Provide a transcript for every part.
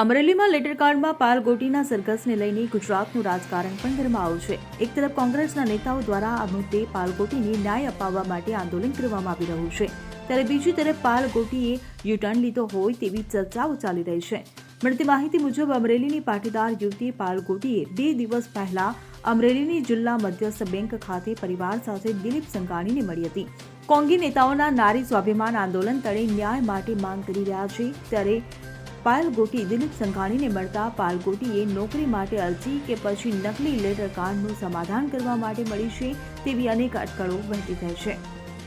અમરેલીમાં લેટર કાર્ડમાં પાલ ગોટીના સરઘસને લઈને ગુજરાતનું રાજકારણ પણ ગરમાયું છે. એક તરફ કોંગ્રેસના નેતાઓ દ્વારા આ મુદ્દે પાલ ગોટીને ન્યાય અપાવવા માટે આંદોલન કરવામાં આવી રહ્યું છે, ત્યારે બીજી તરફ પાલ ગોટીએ યુટર્ન લીધો હોય તેવી ચર્ચાઓ ચાલી રહી છે. મળતી માહિતી મુજબ અમરેલીની પાટીદાર યુવતી પાલ ગોટીએ 2 દિવસ પહેલા અમરેલીની જિલ્લા મધ્યસ્થ બેંક ખાતે પરિવાર સાથે દિલીપ સંઘાણીને મળી હતી. કોંગી નેતાઓના નારી સ્વાભિમાન આંદોલન તળે ન્યાય માટે માંગ કરી રહ્યા છે, ત્યારે પાયલ ગોટી દિલીપ સંઘાણીને મળતા પાયલ ગોટીએ નોકરી માટે અરજી કે પછી નકલી લેટર કાર્ડનું સમાધાન કરવા માટે મળી છે તેવી અનેક અટકળો વહેતી થઈ છે.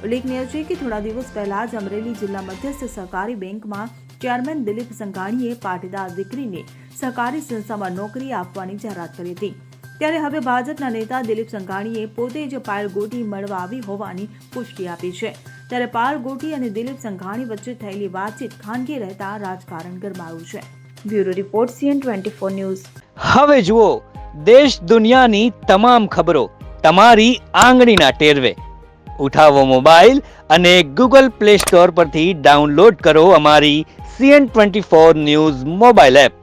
ઉલ્લેખનીય છે કે થોડા દિવસ પહેલા જ અમરેલી જિલ્લા મધ્યસ્થ સહકારી બેંકમાં ચેરમેન દિલીપ સંઘાણીએ પાટીદાર દીકરીને સહકારી સંસ્થામાં નોકરી આપવાની જાહેરાત કરી હતી, ત્યારે હવે ભાજપના નેતા દિલીપ સંઘાણીએ પોતે જ પાયલ ગોટી મળવા આવી હોવાની પુષ્ટિ આપી છે. ત્યારે પાયલ ગોટી અને દિલીપ સંઘાણી વચ્ચે થયેલી વાતચીત ખાનગી રહેતા રાજકારણ ગરમાયું છે. Bureau report CN24 news. હવે જુઓ દેશ દુનિયાની તમામ ખબરો તમારી આંગળીના ટેરવે. ઉઠાવો મોબાઈલ અને Google Play Store પરથી ડાઉનલોડ કરો અમારી CN24 ન્યૂઝ મોબાઈલ એપ.